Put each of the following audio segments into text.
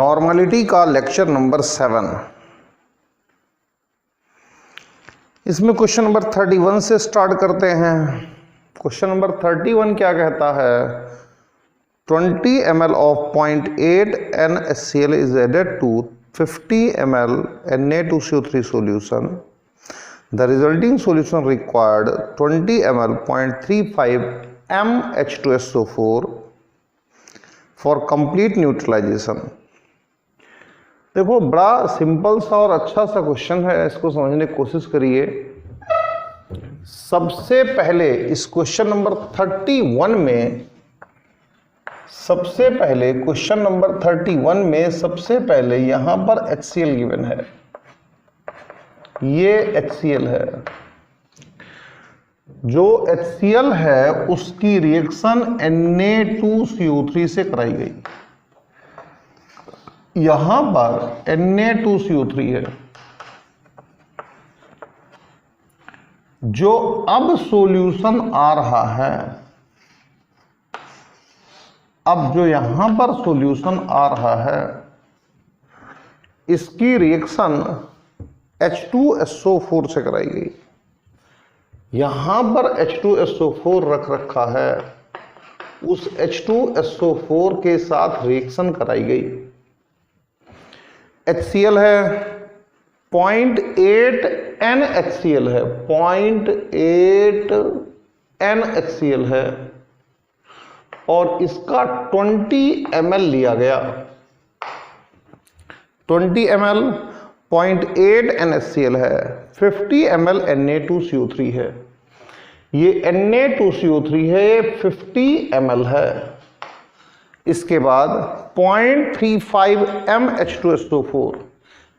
Normality का lecture number 7। इसमेमें question number 31 से start करते हैं। क्वेश्चन नंबर 31 क्या कहता है? 20 ml of 0.8 NaCl is added to 50 ml Na2CO3 solution. The resulting solution required 20 ml 0.35 mH2SO4 for complete neutralization. देखो, बड़ा सिंपल सा और अच्छा सा क्वेश्चन है, इसको समझने की कोशिश करिए। सबसे पहले इस क्वेश्चन नंबर 31 में क्वेश्चन नंबर 31 में सबसे पहले यहां पर HCl गिवन है, ये HCl है। जो HCl है उसकी रिएक्शन Na2CO3 से कराई गई। यहां पर Na2CO3 है, जो अब सॉल्यूशन आ रहा है। अब जो यहां पर सॉल्यूशन आ रहा है, इसकी रिएक्शन H2SO4 से कराई गई। यहां पर H2SO4 रख रखा है, उस H2SO4 के साथ रिएक्शन कराई गई। HCl है 0.8 NHCl है, 0.8 NHCl है, और इसका 20 ml लिया गया। 20 ml 0.8 NHCl है, 50 ml Na2CO3 है। ये Na2CO3 है, 50 ml है। इसके बाद 0.35 mH2SO4,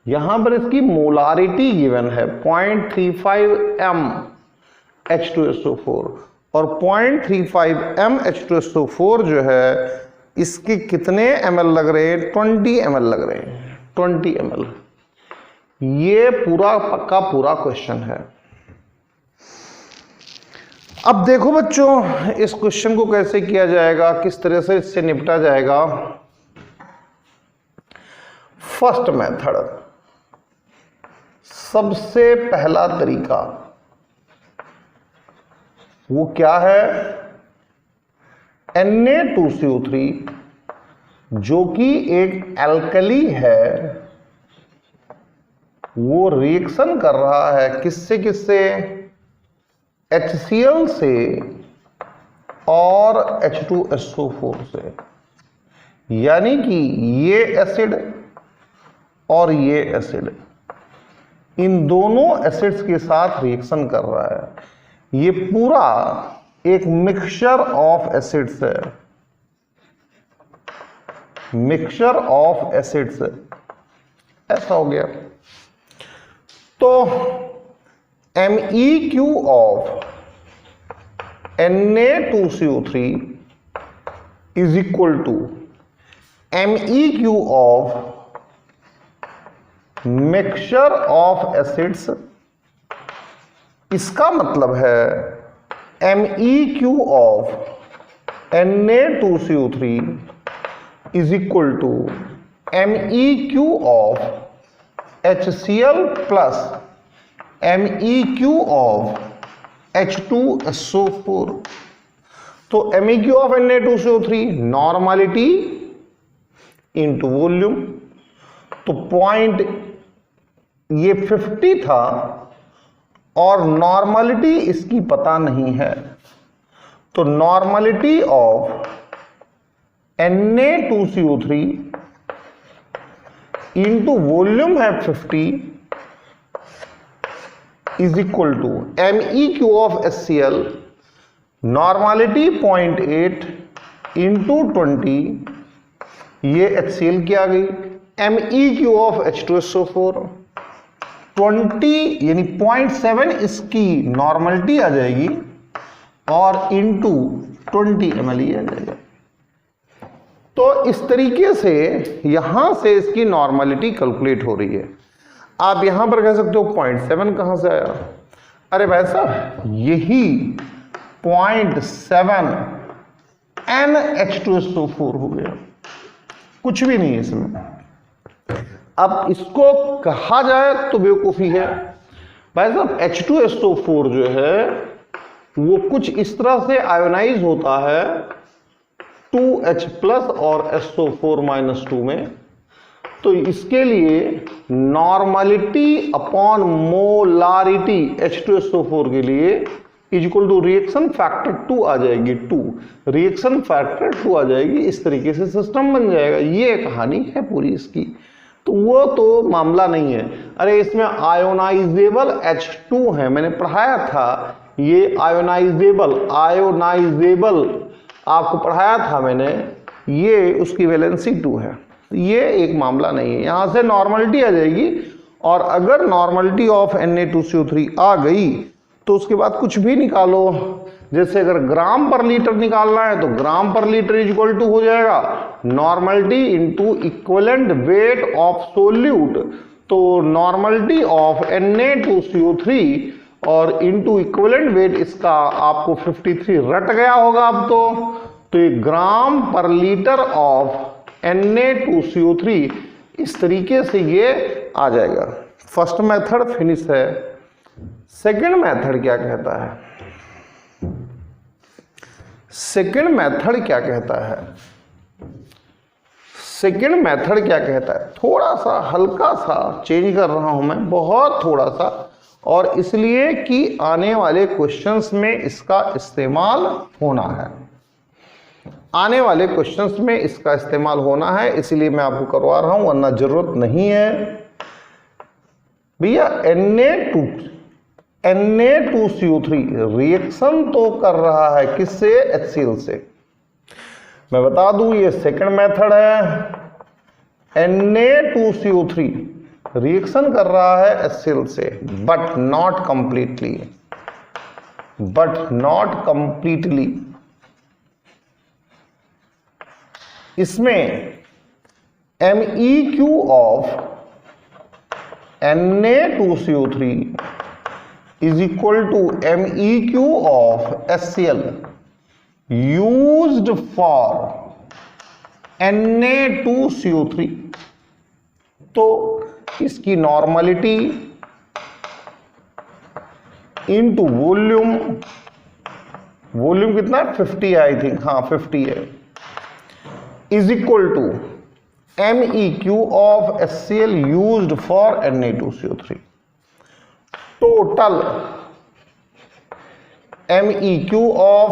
यहां पर इसकी मोलारिटी गिवन है 0.35 mH2SO4, और 0.35 mH2SO4 जो है इसके कितने ml लग रहे हैं? 20 ml लग रहे हैं, 20 ml। ये पूरा का पूरा क्वेश्चन है। अब देखो बच्चों, इस क्वेश्चन को कैसे किया जाएगा, किस तरह से इससे निपटा जाएगा। फर्स्ट मेथड, सबसे पहला तरीका वो क्या है? Na2CO3 जो कि एक एल्कली है, वो रिएक्शन कर रहा है किससे किससे? HCl से और H2SO4 से। यानी कि ये एसिड और ये एसिड, इन दोनों एसिड्स के साथ रिएक्शन कर रहा है। ये पूरा एक मिक्सचर ऑफ एसिड्स है, मिक्सचर ऑफ एसिड्स है, ऐसा हो गया। तो MEQ of Na2CO3 is equal to MEQ of mixture of acids। इसका मतलब है MEQ of Na2CO3 is equal to MEQ of HCl plus MEQ of H2SO4। तो MEQ of Na2CO3 normality into volume. तो पॉइंट ये 50 था और normality इसकी पता नहीं है, तो normality of Na2CO3 into volume है 50 is equal to MEQ of HCl, normality 0.8 into 20, ये HCl की आ गई। MEQ of H2SO4 20 यानी 0.7 इसकी नॉर्मलिटी आ जाएगी, और इंटू 20 ml आ जाएगा। तो इस तरीके से यहां से इसकी नॉर्मलिटी कैलकुलेट हो रही है। आप यहां पर कह सकते हो 0.7 कहां से आया? अरे भाई साहब, यही 0.7 NH2SO4 हो गया, कुछ भी नहीं है इसमें। अब इसको कहा जाए तो बेवकूफी है भाई साहब। H2SO4 जो है वो कुछ इस तरह से आयोनाइज होता है 2H+ और SO4-2 में, तो इसके लिए नॉर्मलिटी अपॉन मोलारिटी H2SO4 के लिए is equal to reaction factor 2 आ जाएगी, 2 रिएक्शन फैक्टर 2 आ जाएगी। इस तरीके से सिस्टम बन जाएगा। ये कहानी है पूरी इसकी, तो वो तो मामला नहीं है। अरे इसमें आयोनाइजेबल H2 है, मैंने पढ़ाया था ये आयोनाइजेबल आपको पढ़ाया था मैंने, ये उसकी वैलेंसी 2 है। ये एक मामला नहीं है। यहां से नॉर्मलिटी आ जाएगी, और अगर नॉर्मलिटी ऑफ Na2CO3 आ गई तो उसके बाद कुछ भी निकालो। जैसे अगर ग्राम पर लीटर निकालना है तो ग्राम पर लीटर इज इक्वल टू हो जाएगा normality into equivalent weight of solute. तो नॉर्मलिटी ऑफ Na2CO3 और इंटू इक्विवेलेंट वेट, इसका आपको 53 रट गया होगा अब तो ये ग्राम पर लीटर ऑफ Na2CO3 इस तरीके से ये आ जाएगा। फर्स्ट मेथड फिनिश है। सेकंड मेथड क्या कहता है? सेकंड मेथड क्या कहता है? सेकंड मेथड क्या कहता है? थोड़ा सा हल्का सा चेंज कर रहा हूं मैं, बहुत थोड़ा सा, और इसलिए कि आने वाले क्वेश्चंस में इसका इस्तेमाल होना है। आने वाले क्वेश्चंस में इसका इस्तेमाल होना है, इसलिए मैं आपको करवा रहा हूं, वरना जरूरत नहीं है। भैया Na2CO3 रिएक्शन तो कर रहा है किससे? HCl से। मैं बता दूं ये सेकंड मेथड है। Na2CO3 रिएक्शन कर रहा है HCl से, बट नॉट कंप्लीटली। इसमें MEQ of Na2CO3 is equal to MEQ of HCl used for Na2CO3। तो इसकी नॉर्मलिटी इंटू वॉल्यूम कितना है? 50 है आई थिंक, हाँ 50 है, is equal to MEQ of HCl used for Na2CO3। Total MEQ of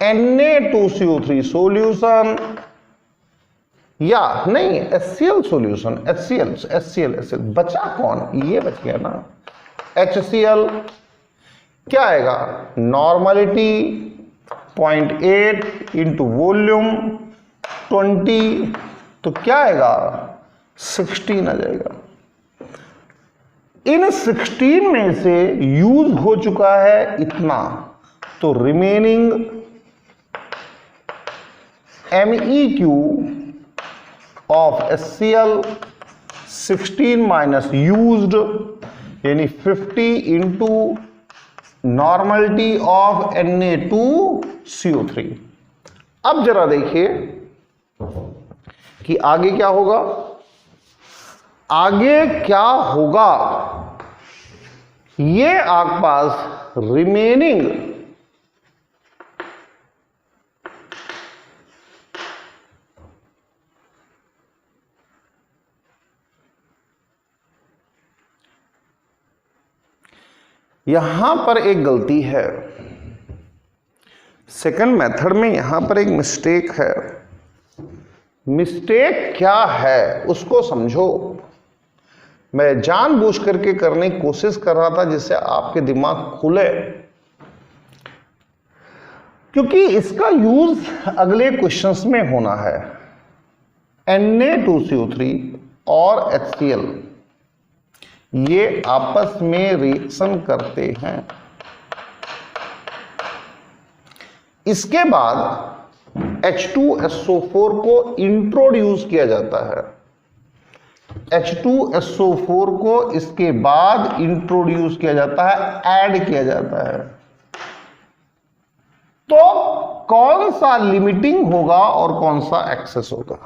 Na2CO3 solution, या नहीं HCl solution, HCl बचा कौन? ये बच गया ना HCl। क्या आएगा? नॉर्मलिटी 0.8 इंटू वॉल्यूम 20, तो क्या आएगा? 16 आ जाएगा। इन 16 में से यूज हो चुका है इतना, तो remaining MEQ of HCl 16 minus used, यानी 50 इंटू नॉर्मलिटी ऑफ Na2CO3। अब जरा देखिए कि आगे क्या होगा। आगे क्या होगा, ये आपके पास रिमेनिंग यहां पर एक गलती है। सेकंड मेथड में यहां पर एक मिस्टेक है। मिस्टेक क्या है उसको समझो। मैं जानबूझ करके करने की कोशिश कर रहा था जिससे आपके दिमाग खुले, क्योंकि इसका यूज अगले क्वेश्चंस में होना है। Na2CO3 और HCl ये आपस में रिएक्शन करते हैं। इसके बाद H2SO4 को इंट्रोड्यूस किया जाता है। H2SO4 को इसके बाद इंट्रोड्यूस किया जाता है, ऐड किया जाता है। तो कौन सा लिमिटिंग होगा और कौन सा एक्सेस होगा,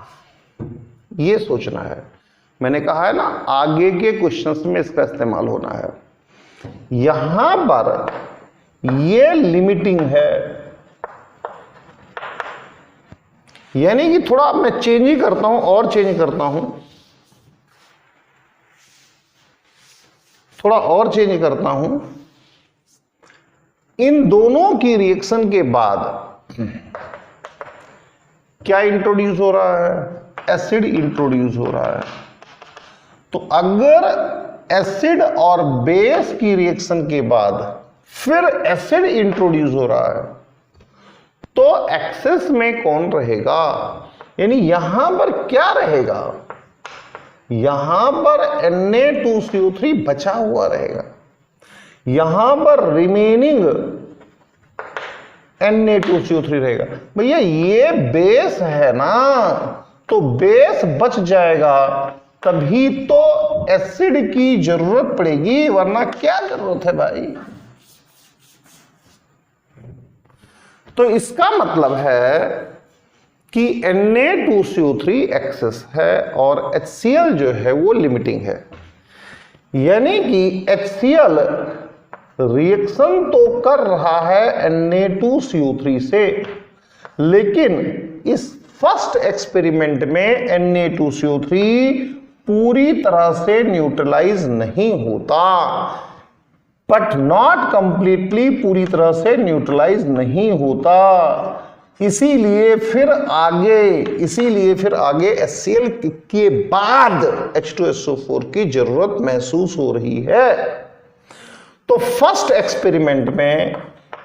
यह सोचना है। मैंने कहा है ना आगे के क्वेश्चंस में इसका इस्तेमाल होना है। यहां पर ये लिमिटिंग है, यानी कि थोड़ा मैं चेंज ही करता हूं और चेंज करता हूं, थोड़ा और चेंज करता हूं। इन दोनों की रिएक्शन के बाद क्या इंट्रोड्यूस हो रहा है? एसिड इंट्रोड्यूस हो रहा है। तो अगर एसिड और बेस की रिएक्शन के बाद फिर एसिड इंट्रोड्यूस हो रहा है तो एक्सेस में कौन रहेगा? यानी यहां पर क्या रहेगा? यहां पर Na2CO3 बचा हुआ रहेगा, यहां पर रिमेनिंग Na2CO3 रहेगा। भैया ये बेस है ना, तो बेस बच जाएगा तभी तो एसिड की जरूरत पड़ेगी, वरना क्या जरूरत है भाई? तो इसका मतलब है कि Na2CO3 एक्सेस है और HCl जो है वो लिमिटिंग है। यानी कि HCl रिएक्शन तो कर रहा है Na2CO3 से, लेकिन इस फर्स्ट एक्सपेरिमेंट में Na2CO3 पूरी तरह से न्यूट्रलाइज नहीं होता, बट नॉट कंप्लीटली, पूरी तरह से न्यूट्रलाइज नहीं होता। इसीलिए फिर आगे HCl के बाद H2SO4 की जरूरत महसूस हो रही है। तो फर्स्ट एक्सपेरिमेंट में,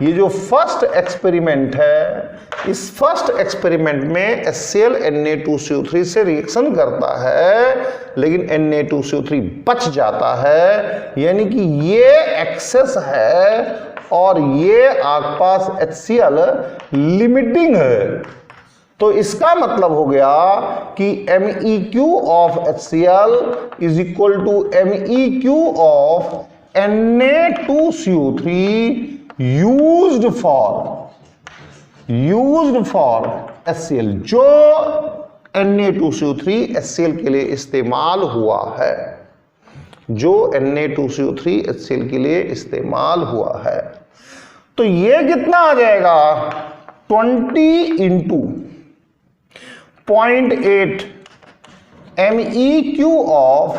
ये जो फर्स्ट एक्सपेरिमेंट है, इस फर्स्ट एक्सपेरिमेंट में HCl Na2CO3 से रिएक्शन करता है, लेकिन Na2CO3 बच जाता है, यानी कि ये एक्सेस है और ये आपके पास HCl लिमिटिंग है। तो इसका मतलब हो गया कि MEQ of HCl is equal to MEQ of Na2CO3 used for HCl, जो Na2CO3 HCl के लिए इस्तेमाल हुआ है, जो Na2CO3 HCl के लिए इस्तेमाल हुआ है। तो ये कितना आ जाएगा? 20 into 0.8 MEQ of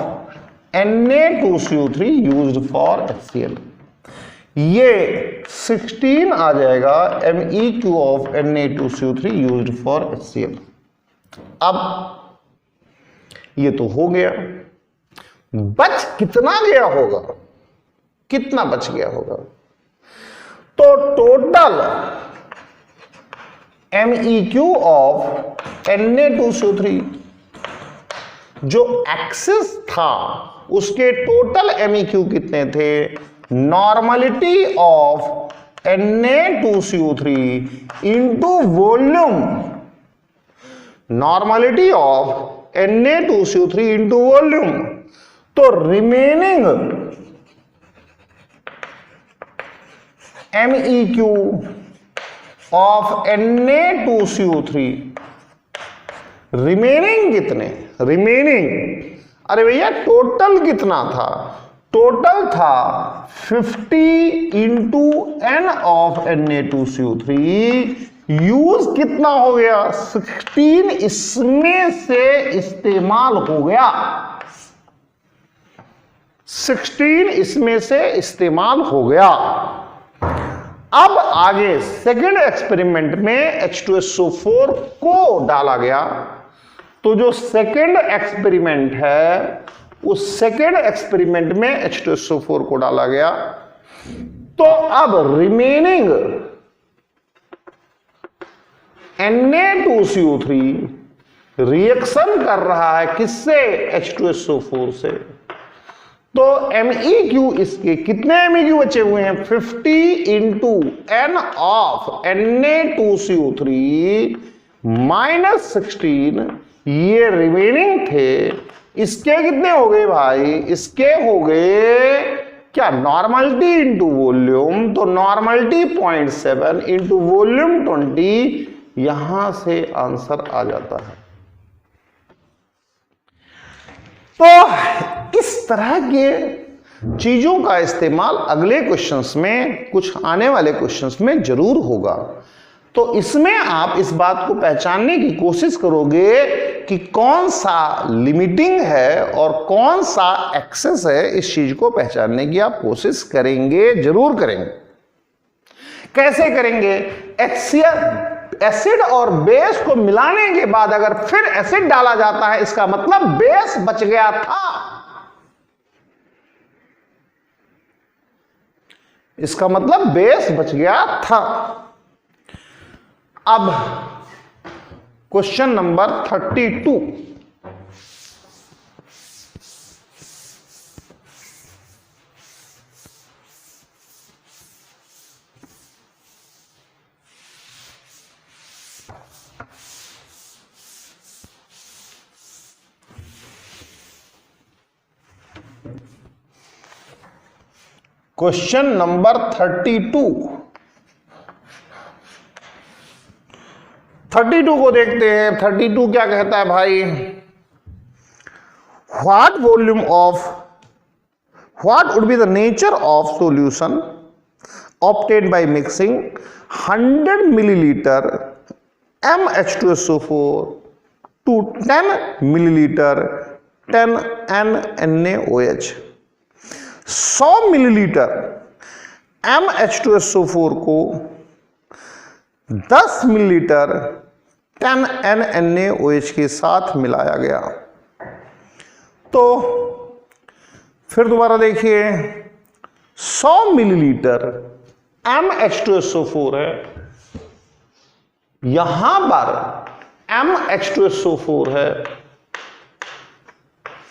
Na2CO3 used for HCl। ये 16 आ जाएगा MEQ of Na2CO3 used for HCl। अब ये तो हो गया, बच कितना गया होगा? कितना बच गया होगा? तो टोटल MEQ ऑफ Na2CO3 जो एक्सेस था उसके टोटल MEQ कितने थे? Normality of Na2CO3 into volume, normality of Na2CO3 into volume. तो remaining MEQ of Na2CO3, remaining कितने? रिमेनिंग, अरे भैया टोटल कितना था? टोटल था 50 into N of Na2CO3, use कितना हो गया? 16 इसमें से इस्तेमाल हो गया, 16 इसमें से इस्तेमाल हो गया। अब आगे सेकेंड एक्सपेरिमेंट में H2SO4 को डाला गया। तो जो सेकेंड एक्सपेरिमेंट है, उस सेकेंड एक्सपेरिमेंट में H2SO4 को डाला गया। तो अब रिमेनिंग Na2CO3 रिएक्शन कर रहा है किससे? H2SO4 से। तो MEQ इसके कितने MEQ बचे हुए हैं? 50 into N of Na2CO3 minus 16, ये रिमेनिंग थे। इसके कितने हो गए भाई? इसके हो गए क्या? नॉर्मलिटी इंटू वॉल्यूम, तो नॉर्मलिटी 0.7 इंटू वॉल्यूम 20, यहां से आंसर आ जाता है। तो इस तरह के चीजों का इस्तेमाल अगले क्वेश्चंस में, कुछ आने वाले क्वेश्चंस में जरूर होगा। तो इसमें आप इस बात को पहचानने की कोशिश करोगे कि कौन सा लिमिटिंग है और कौन सा एक्सेस है, इस चीज को पहचानने की आप कोशिश करेंगे, जरूर करेंगे। कैसे करेंगे? HCl एसिड और बेस को मिलाने के बाद अगर फिर एसिड डाला जाता है, इसका मतलब बेस बच गया था। इसका मतलब बेस बच गया था। अब क्वेश्चन नंबर 32। क्वेश्चन नंबर 32 को देखते हैं। 32 क्या कहता है भाई? What would be the nature of solution obtained by mixing 100 millilitre MH2SO4 to 10 millilitre 10 NaOH। 100 millilitre MH2SO4 को 10 मिलीलीटर 10 NaOH के साथ मिलाया गया। तो फिर दोबारा देखिए, 100 मिलीलीटर MH2SO4 है, यहां पर MH2SO4 है,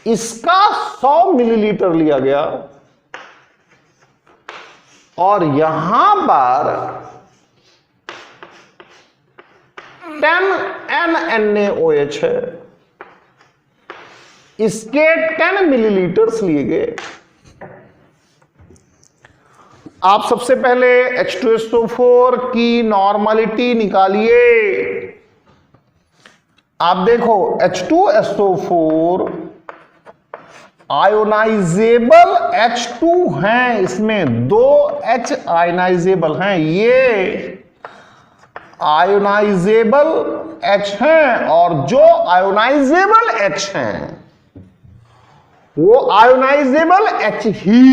इसका 100 मिलीलीटर लिया गया और यहां पर 10 NaOH है, इसके 10 मिलीलीटर्स लिए गए। आप सबसे पहले H2SO4 की नॉर्मलिटी निकालिए। आप देखो H2SO4 आयोनाइजेबल H2 हैं, इसमें 2 H आयोनाइजेबल हैं, ये आयोनाइजेबल H हैं और जो आयोनाइजेबल H हैं वो आयोनाइजेबल H ही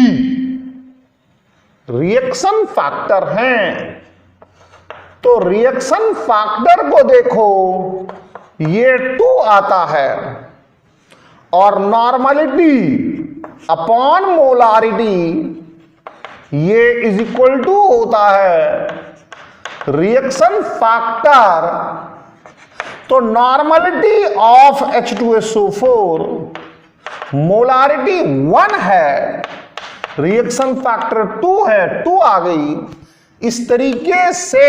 रिएक्शन फैक्टर हैं। तो रिएक्शन फैक्टर को देखो, ये 2 आता है और नॉर्मलिटी अपॉन मोलारिटी ये इज इक्वल टू होता है रिएक्शन फैक्टर। तो नॉर्मलिटी ऑफ H2SO4 मोलारिटी 1 है, रिएक्शन फैक्टर 2 है, 2 आ गई। इस तरीके से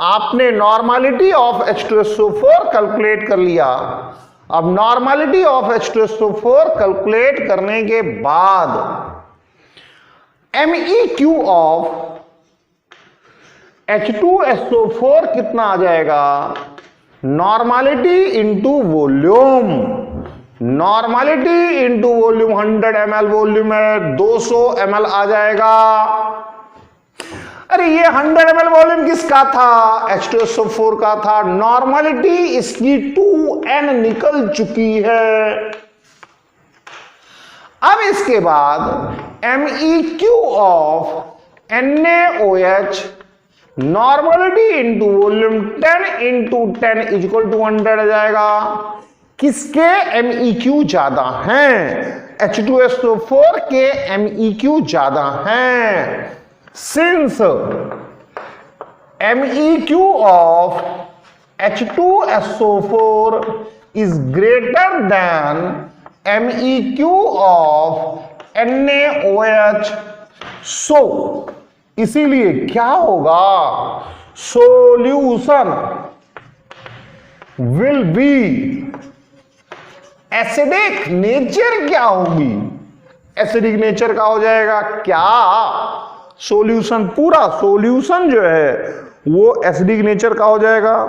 आपने नॉर्मलिटी ऑफ H2SO4 कैलकुलेट कर लिया। अब नॉर्मलिटी ऑफ H2SO4 कैलकुलेट करने के बाद MEQ ऑफ H2SO4 कितना आ जाएगा? Normality into volume. Normality into volume 100 ml volume है, 200 ml आ जाएगा। अरे ये 100 ml वॉल्यूम किसका था? H2SO4 का था। नॉर्मलिटी इसकी 2N निकल चुकी है। अब इसके बाद MEQ of NaOH normality into volume 10 into 10 is equal to 100 आ जाएगा। किसके MEQ ज्यादा हैं? H2SO4 के MEQ ज्यादा हैं। Since MEQ of H2SO4 is greater than MEQ of NaOH, so इसीलिए क्या होगा? Solution will be acidic nature. क्या होगी? एसिडिक नेचर का हो जाएगा। क्या सॉल्यूशन, पूरा सॉल्यूशन जो है वो एसिडिक नेचर का हो जाएगा।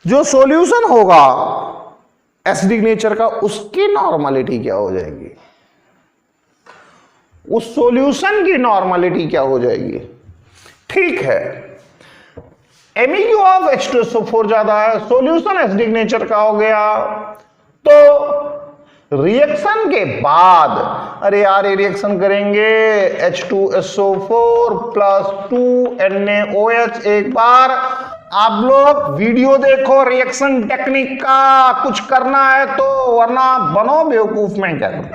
जो सॉल्यूशन होगा एसिडिक नेचर का, उसकी नॉर्मलिटी क्या हो जाएगी, उस सॉल्यूशन की नॉर्मलिटी क्या हो जाएगी। ठीक है, MEQ ऑफ H2SO4 ज्यादा है, सॉल्यूशन एसिडिक नेचर का हो गया, तो रिएक्शन के बाद, अरे यार ये रिएक्शन करेंगे H2SO4 प्लस 2NaOH, एक बार आप लोग वीडियो देखो रिएक्शन टेक्निक का, कुछ करना है तो, वरना बनो बेवकूफ। में क्या करूं,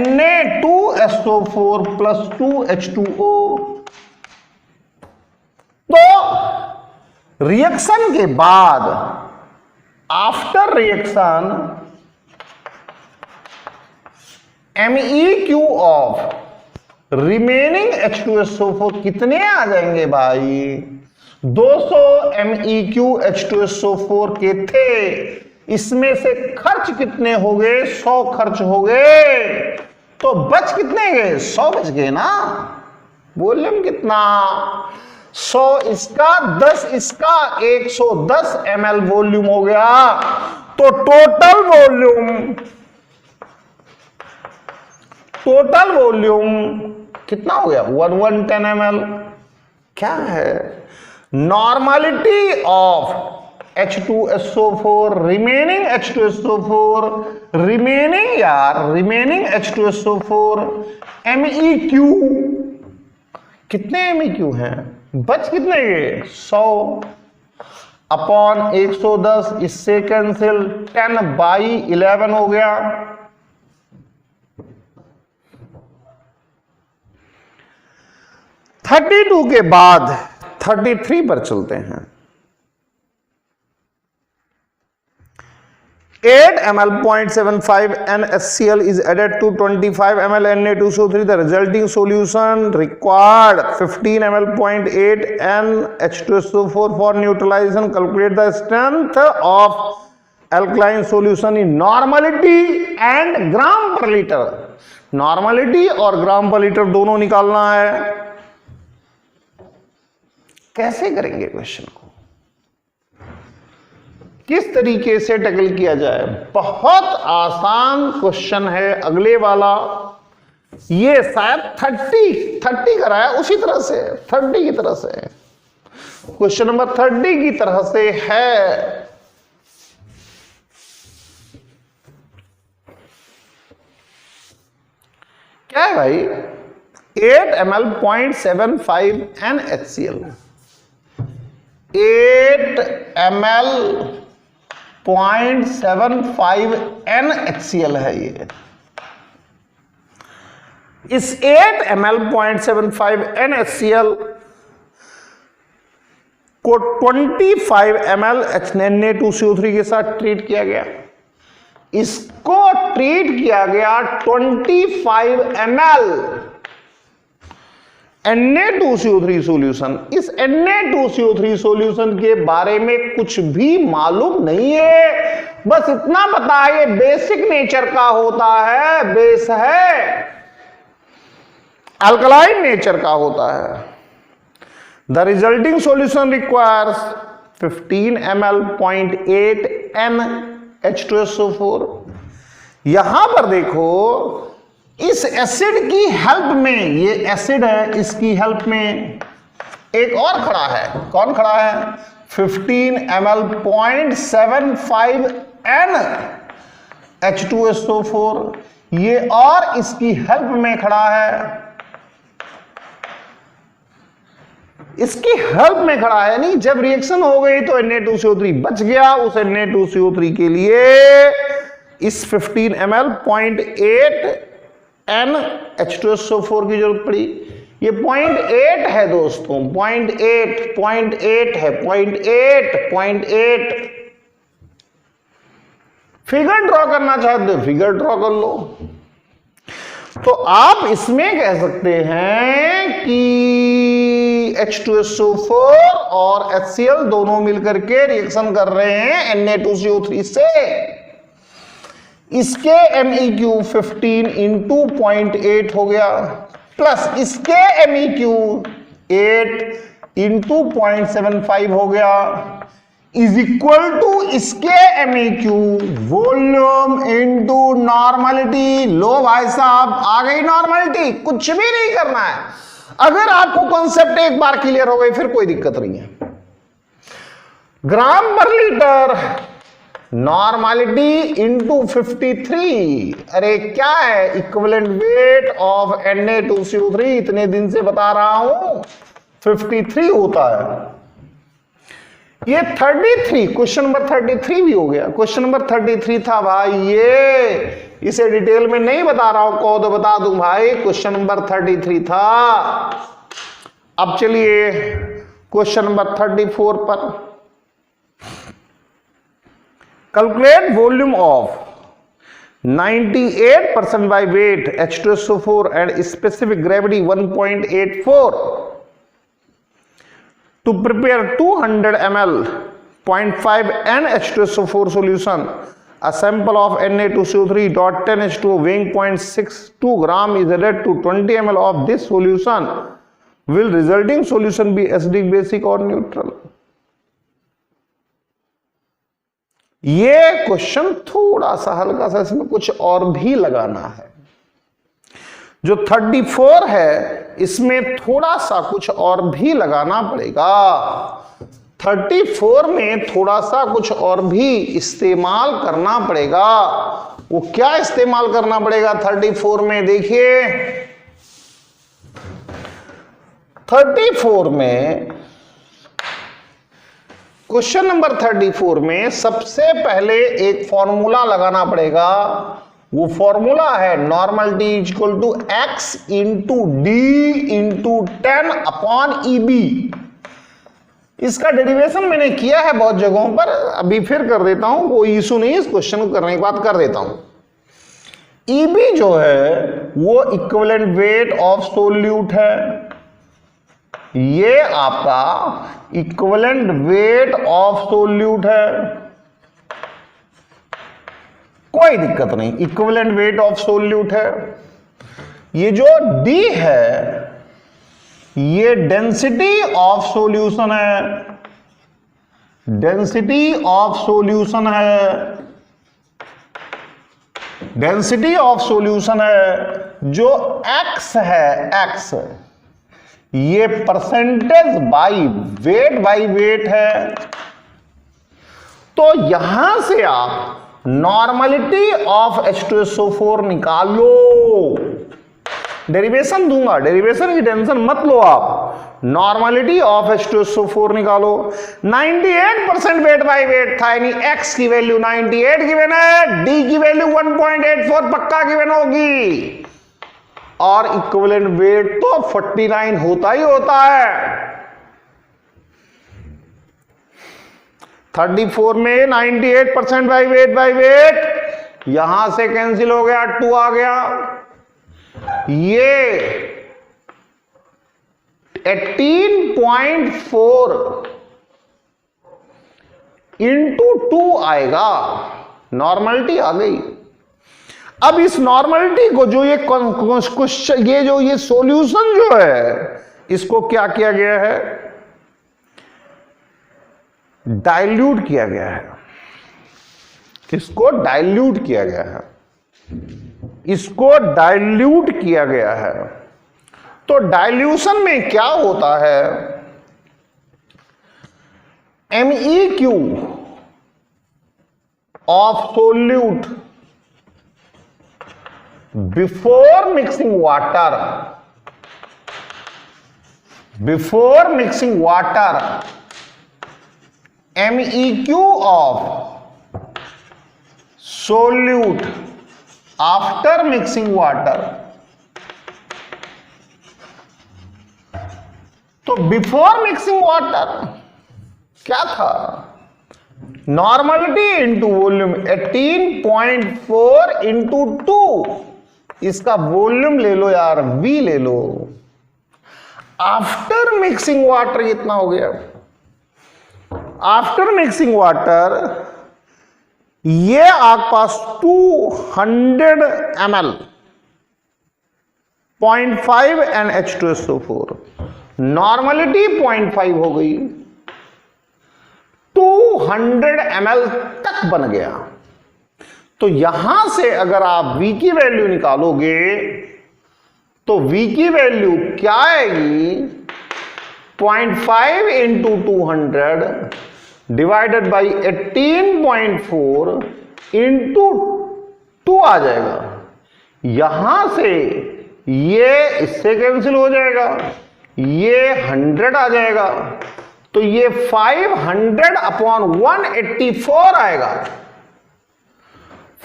Na2SO4 प्लस 2H2O, तो रिएक्शन के बाद, after reaction, MEQ of remaining H2SO4 कितने आ जाएंगे भाई, 200 MEQ H2SO4 के थे, इसमें से खर्च कितने हो गए, 100 खर्च हो गए, तो बच कितने गए, 100 बच गए ना। वॉल्यूम कितना, 100 इसका 10 इसका, 110 ml वॉल्यूम हो गया, तो टोटल वॉल्यूम कितना हो गया, 1110 ml। क्या है, normality of H2SO4, remaining H2SO4, remaining H2SO4, MEQ, कितने MEQ हैं, बच कितने गए, 100 अपॉन 110, इससे कैंसिल, 10/11 हो गया। (32) के बाद 33 पर चलते हैं। 8 ml 0.75 NaCl is added to 25 ml Na2CO3. The resulting solution required 15 ml 0.8 NH2SO4 for neutralization. Calculate the strength of alkaline solution in normality and ग्राम पर लीटर। नॉर्मलिटी और ग्राम पर लीटर दोनों निकालना है। कैसे करेंगे क्वेश्चन को, किस तरीके से टैकल किया जाए, बहुत आसान क्वेश्चन है। अगले वाला ये शायद 30 कराया, उसी तरह से 30 की तरह से, क्वेश्चन नंबर 30 की तरह से है। क्या है भाई, 8 ml 0.75 NaCl, 8 ml 0.75 NaCl है ये। इस 8 ml 0.75 NaCl को 25 ml Na2CO3 के साथ ट्रीट किया गया। इसको ट्रीट किया गया 25 ml Na2CO3 सॉल्यूशन। इस Na2CO3 सॉल्यूशन के बारे में कुछ भी मालूम नहीं है, बस इतना पता है ये बेसिक नेचर का होता है, बेस है, अल्कलाइन नेचर का होता है। The resulting solution requires 15 ml 0.8 NH2SO4। यहां पर देखो, इस एसिड की हेल्प में, ये एसिड है, इसकी हेल्प में एक और खड़ा है। कौन खड़ा है, 15 ml 0.75 NH2SO4, ये और इसकी हेल्प में खड़ा है। इसकी हेल्प में खड़ा है, नहीं, जब रिएक्शन हो गई तो Na2CO3 बच गया। उस Na2CO3 के लिए इस 15 ml 0.8 NH2SO4 की जरूरत पड़ी। ये 0.8 है दोस्तों, 0.8 है, 0.8। फिगर ड्रॉ करना चाहते हो, फिगर ड्रॉ कर लो। तो आप इसमें कह सकते हैं कि H2SO4 और HCl दोनों मिलकर के रिएक्शन कर रहे हैं Na2CO3 से। इसके MEQ 15 इंटू 0.8 हो गया, प्लस इसके MEQ 8 इंटू 0.75 हो गया। इज इक्वल टू इसके MEQ वॉल्यूम इनटू नॉर्मलिटी। लो भाई साहब, आ गई नॉर्मलिटी, कुछ भी नहीं करना है। अगर आपको कॉन्सेप्ट एक बार क्लियर हो गई फिर कोई दिक्कत नहीं है। ग्राम पर लीटर नॉर्मलिटी इनटू 53। अरे क्या है, इक्विवेलेंट वेट ऑफ Na2CO3, इतने दिन से बता रहा हूं 53 होता है। ये 33, क्वेश्चन नंबर 33 भी हो गया। क्वेश्चन नंबर 33 था भाई, ये इसे डिटेल में नहीं बता रहा हूं, कहो तो बता दूं भाई, क्वेश्चन नंबर 33 था। अब चलिए क्वेश्चन नंबर 34 पर। Calculate volume of 98% by weight H2SO4 and specific gravity 1.84 to prepare 200 ml 0.5 NH2SO4 solution. A sample of Na2CO3.10H2O weighing 0.62 gram is added to 20 ml of this solution. Will resulting solution be acidic, basic or neutral? ये question थोड़ा सा हल्का सा, इसमें कुछ और भी लगाना है। जो 34 है इसमें थोड़ा सा कुछ और भी लगाना पड़ेगा। 34 में थोड़ा सा कुछ और भी इस्तेमाल करना पड़ेगा। वो क्या इस्तेमाल करना पड़ेगा 34 में, देखिए 34 में, क्वेश्चन नंबर 34 में सबसे पहले एक फॉर्मूला लगाना पड़ेगा। वो फॉर्मूला है normality is equal to x into D into 10/EB। इसका डेरिवेशन मैंने किया है बहुत जगहों पर, अभी फिर कर देता हूं, कोई इशू नहीं, इस क्वेश्चन को करने के बाद कर देता हूं। EB जो है वो इक्विवेलेंट वेट ऑफ सोल्यूट है, ये आपका इक्विवेलेंट वेट ऑफ सोल्यूट है, कोई दिक्कत नहीं, इक्विवेलेंट वेट ऑफ सोल्यूट है। ये जो D है ये डेंसिटी ऑफ सॉल्यूशन है, डेंसिटी ऑफ सॉल्यूशन है, डेंसिटी ऑफ सॉल्यूशन है। जो X है, X ये परसेंटेज बाई वेट है। तो यहां से आप नॉर्मलिटी ऑफ H2SO4 निकालो। डेरिवेशन दूंगा, डेरिवेशन की टेंशन मत लो आप, नॉर्मलिटी ऑफ H2SO4 निकालो। 98% वेट बाई वेट था, यानी X की वैल्यू 98 गिवन है, D की वैल्यू 1.84 पक्का गिवन होगी, और इक्विवेलेंट वेट तो 49 होता ही होता है। 34 में 98% बाई वेट, यहां से कैंसिल हो गया, 2 आ गया। ये 18.4 इंटू 2 आएगा, नॉर्मलिटी आ गई। अब इस नॉर्मलिटी को जो ये सॉल्यूशन जो है इसको क्या किया गया है, डाइल्यूट किया गया है। इसको डाइल्यूट किया गया है, इसको डाइल्यूट किया गया है। तो डाइल्यूशन में क्या होता है, MEQ of solute before mixing water, before mixing water, MEQ of solute after mixing water। तो बिफोर मिक्सिंग वाटर क्या था, नॉर्मलिटी इंटू वॉल्यूम 18.4 इंटू 2, इसका वॉल्यूम ले लो यार, V ले लो। आफ्टर मिक्सिंग वाटर कितना हो गया, आफ्टर मिक्सिंग वाटर ये आपके पास 200 ml 0.5 NH2SO4, नॉर्मलिटी 0.5 हो गई, 200 ml तक बन गया। तो यहां से अगर आप V की वैल्यू निकालोगे तो V की वैल्यू क्या आएगी, 0.5 इंटू 200 डिवाइडेड बाई 18.4 इंटू 2 आ जाएगा। यहां से ये इससे कैंसिल हो जाएगा, ये 100 आ जाएगा, तो ये 500/184 आएगा,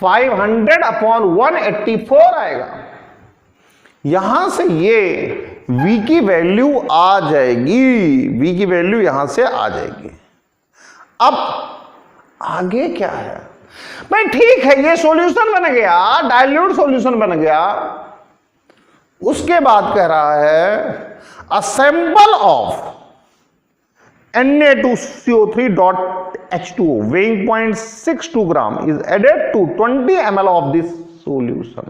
500/184 आएगा। यहां से ये V की वैल्यू आ जाएगी, V की वैल्यू यहां से आ जाएगी। अब आगे क्या है भाई, ठीक है ये सॉल्यूशन बन गया, डाइल्यूट सॉल्यूशन बन गया। उसके बाद कह रहा है a sample of Na2CO3.H2O weighing 0.62 gram is added to 20 ml of this solution।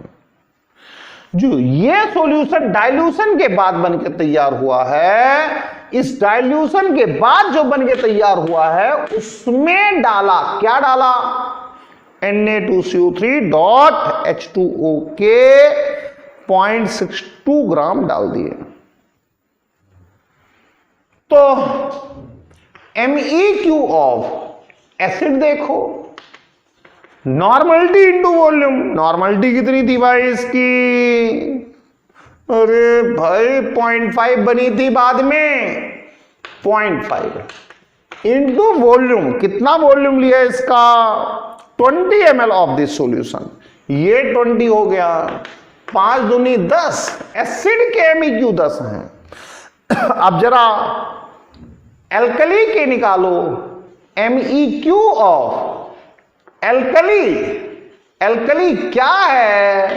जो ये सॉल्यूशन डाइल्यूशन के बाद बनके तैयार हुआ है, इस डाइल्यूशन के बाद जो बनके तैयार हुआ है उसमें डाला, क्या डाला, Na2CO3.H2O के 0.62 ग्राम डाल दिए। तो MEQ ऑफ एसिड देखो, नॉर्मलिटी इंटू वॉल्यूम, नॉर्मलिटी कितनी थी भाई इसकी, अरे भाई 0.5 बनी थी बाद में, 0.5 इंटू वॉल्यूम, कितना वॉल्यूम लिया इसका, 20 ml ऑफ दिस सॉल्यूशन, ये 20 हो गया, 5 दूनी 10, एसिड के MEQ 10 हैं। अब जरा एल्कली के निकालो, MEQ ऑफ एल्कली, एल्कली क्या है,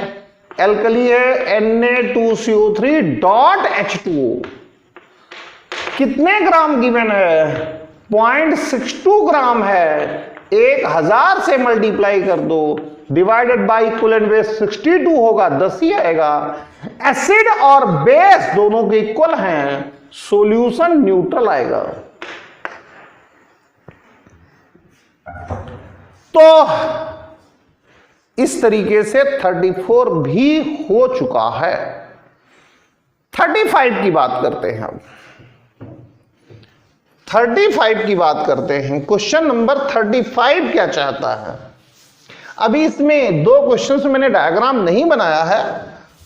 एल्कली है Na2CO3.H2O, कितने ग्राम गिवन है, 0.62 ग्राम है, 1000 से मल्टीप्लाई कर दो, डिवाइडेड बाई इक्विवेलेंट वेट 62 होगा, 10 ही आएगा। एसिड और बेस दोनों के इक्वल हैं, सॉल्यूशन न्यूट्रल आएगा। तो इस तरीके से 34 भी हो चुका है। 35 की बात करते हैं, अब 35 की बात करते हैं। क्वेश्चन नंबर 35 क्या चाहता है, अभी इसमें 2 क्वेश्चंस मैंने डायग्राम नहीं बनाया है,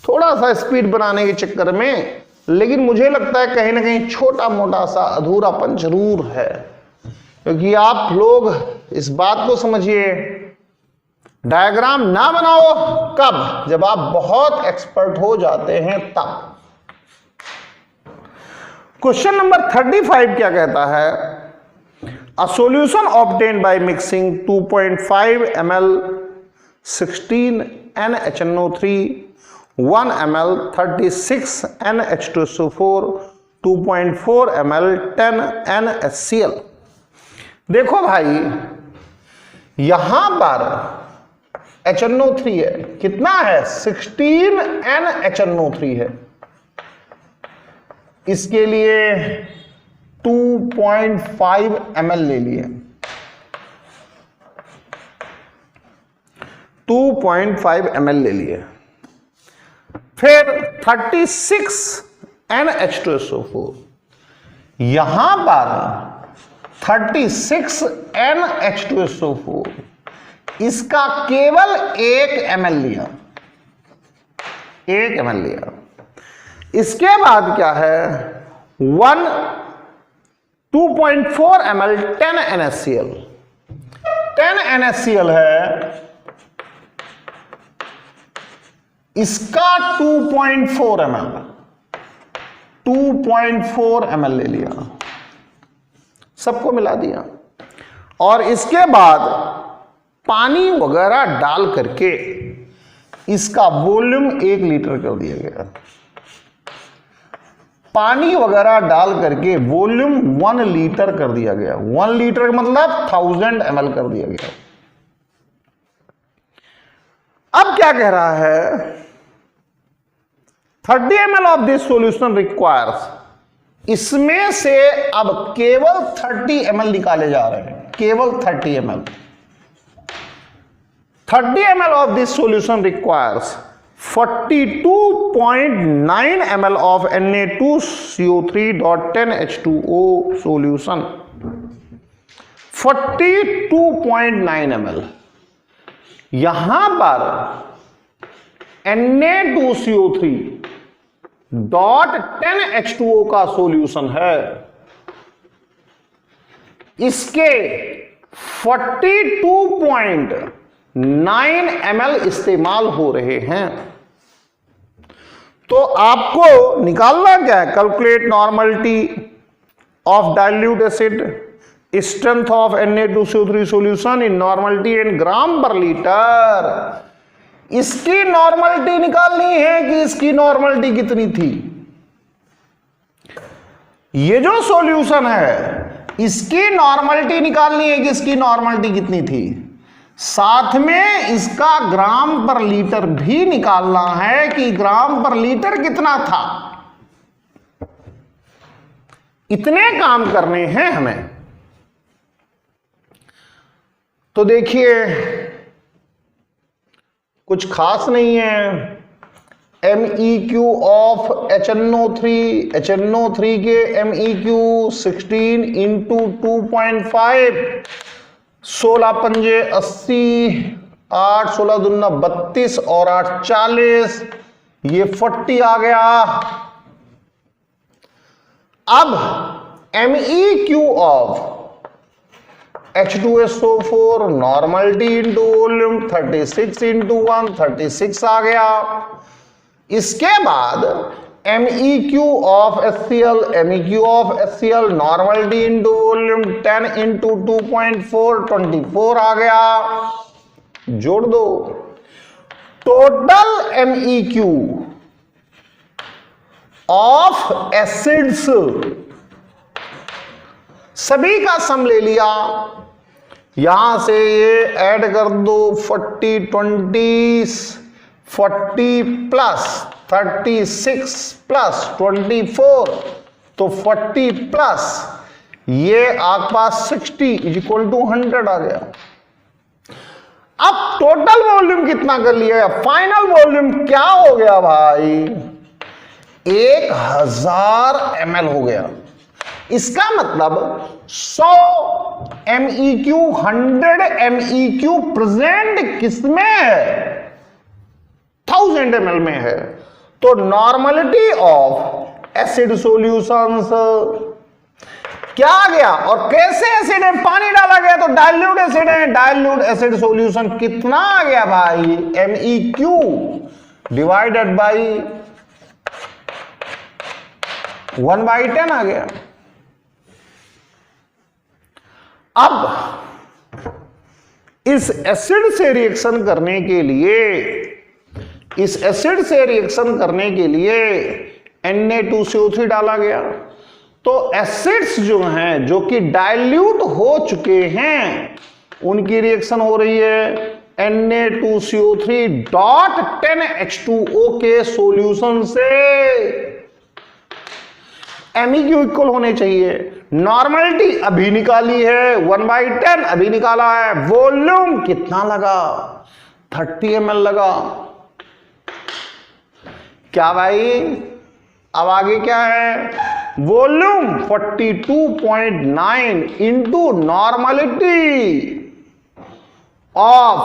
थोड़ा सा स्पीड बनाने के चक्कर में, लेकिन मुझे लगता है कहीं ना कहीं छोटा मोटा सा अधूरापन जरूर है, क्योंकि आप लोग इस बात को समझिए, डायग्राम ना बनाओ कब, जब आप बहुत एक्सपर्ट हो जाते हैं तब। क्वेश्चन नंबर 35 क्या कहता है, a solution obtained by mixing 2.5 ml 16 NaHNO3 1 ml 36 NH2SO4 2.4 ml 10 NaCl। देखो भाई यहां पर HNO3 है, कितना है, 16 NaHNO3 है, इसके लिए 2.5 ml ले लिए, 2.5 ml ले लिए, फिर 36 NH2SO4, यहां पर 36 NH2SO4, इसका केवल 1 ml लिया, 1 ml लिया। इसके बाद क्या है, 2.4 ml 10 NaCl, 10 NaCl है, इसका 2.4 ml, 2.4 ml ले लिया, सबको मिला दिया, और इसके बाद पानी वगैरह डाल करके इसका वॉल्यूम 1 लीटर कर दिया गया, पानी वगैरह डाल करके वॉल्यूम 1 लीटर कर दिया गया, 1 लीटर मतलब 1000 ml कर दिया गया। अब क्या कह रहा है, 30 ml of this solution requires इसमें से अब केवल 30 ml निकाले जा रहे हैं, केवल 30 ml। 30 ml of this solution requires 42.9 ml of Na2CO3.10H2O solution। 42.9 ml। यहां पर Na2CO3.10H2O का सॉल्यूशन है, इसके 42.9 ml इस्तेमाल हो रहे हैं। तो आपको निकालना क्या है? Calculate normality of dilute acid, strength of Na2CO3 solution in normality in gram पर लीटर। इसकी नॉर्मलिटी निकालनी है कि इसकी नॉर्मलिटी कितनी थी। ये जो सॉल्यूशन है इसकी नॉर्मलिटी निकालनी है कि इसकी नॉर्मलिटी कितनी थी, साथ में इसका ग्राम पर लीटर भी निकालना है कि ग्राम पर लीटर कितना था। इतने काम करने हैं हमें। तो देखिए कुछ खास नहीं है। MEQ ऑफ HNO3 के MEQ 16 इंटू 2.5, 16 पंजे 80, 8 16 दूना 32 और 8 40, ये 40 आ गया। अब MEQ of H2SO4 normality into volume 36 into 1, 36 आ गया। इसके बाद MEQ of HCl normality into volume 10 into 2.4, 24 आ गया। जोड़ दो। टोटल MEQ ऑफ एसिड्स सभी का सम ले लिया। यहां से ये ऐड कर दो 40 20 40 प्लस 36 प्लस 24, तो 40 प्लस ये आपके पास 60 इक्वल टू 100 आ गया। अब टोटल वॉल्यूम कितना कर लिया? फाइनल वॉल्यूम क्या हो गया भाई? 1000 ml हो गया। इसका मतलब 100 MEQ 100 MEQ प्रेजेंट किसमें है? 1000 ml में है। तो नॉर्मलिटी ऑफ एसिड सॉल्यूशंस क्या आ गया? और कैसे एसिड है? पानी डाला गया तो डाइल्यूट एसिड है। डाइल्यूट एसिड सॉल्यूशन कितना आ गया भाई? MEQ डिवाइडेड बाई 1/10 आ गया। अब इस एसिड से रिएक्शन करने के लिए Na2CO3 डाला गया। तो एसिड्स जो हैं जो कि डाइल्यूट हो चुके हैं उनकी रिएक्शन हो रही है Na2CO3.10H2O के सॉल्यूशन से। MEQ इक्वल होने चाहिए। नॉर्मलिटी अभी निकाली है 1/10 अभी निकाला है। वॉल्यूम कितना लगा? 30 ml लगा। क्या भाई? अब आगे क्या है? Volume 42.9 into normality of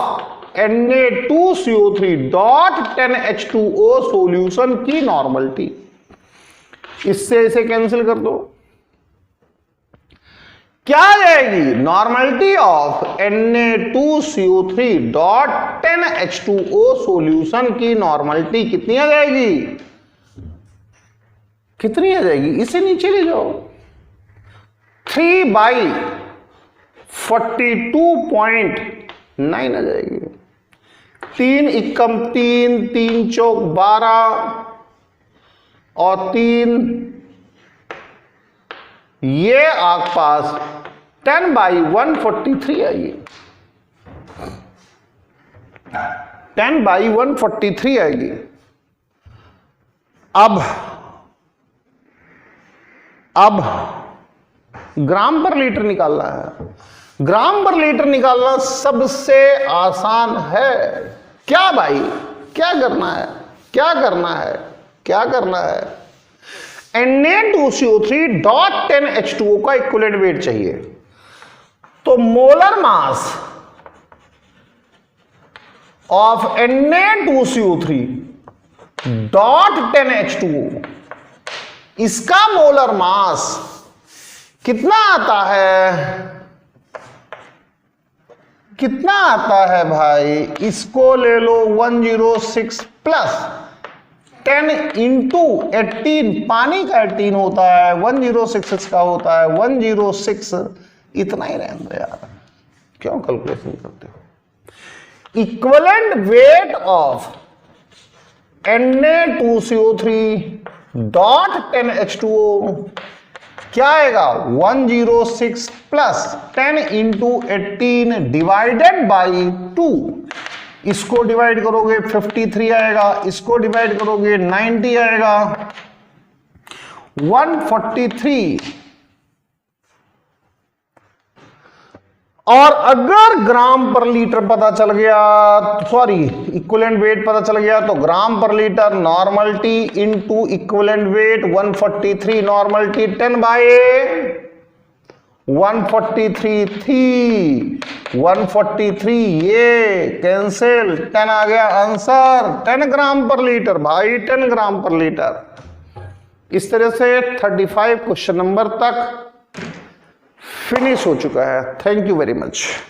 Na2CO3.10H2O solution की नॉर्मलिटी। इससे इसे कैंसिल कर दो। क्या आ जाएगी? नॉर्मलिटी ऑफ Na2CO3.10H2O सॉल्यूशन की नॉर्मलिटी कितनी आ जाएगी? कितनी आ जाएगी? इसे नीचे ले जाओ। 3/42.9 आ जाएगी। 3 एकम 3, 3 चौक 12 और 3 ये आपके पास 10/143 आएगी। 10/143 आएगी। अब अब ग्राम पर लीटर निकालना है। ग्राम पर लीटर निकालना सबसे आसान है। क्या भाई, क्या करना है, क्या करना है, क्या करना है? Na2CO3.10H2O का इक्विवेलेंट वेट चाहिए। तो मोलर मास ऑफ Na2CO3.10H2O, इसका मोलर मास कितना आता है? कितना आता है भाई? इसको ले लो 106 प्लस 10 इंटू 18, पानी का 18 होता है, 106 का होता है 106, इतना ही रहने दो यार, क्यों कैलकुलेशन करते हो? इक्विवेलेंट वेट ऑफ Na2CO3.10H2O क्या आएगा? 106 प्लस 10 इंटू 18 डिवाइडेड बाई 2। इसको डिवाइड करोगे 53 आएगा, इसको डिवाइड करोगे 90 आएगा, 143। और अगर ग्राम पर लीटर पता चल गया, सॉरी इक्विवेलेंट वेट पता चल गया, तो ग्राम पर litre normality into equivalent weight 143, normality 10 by 143 थी, 143 ये कैंसिल, 10 आ गया आंसर, 10 ग्राम पर लीटर भाई, 10 ग्राम पर लीटर। इस तरह से 35 क्वेश्चन नंबर तक फिनिश हो चुका है। Thank you very much.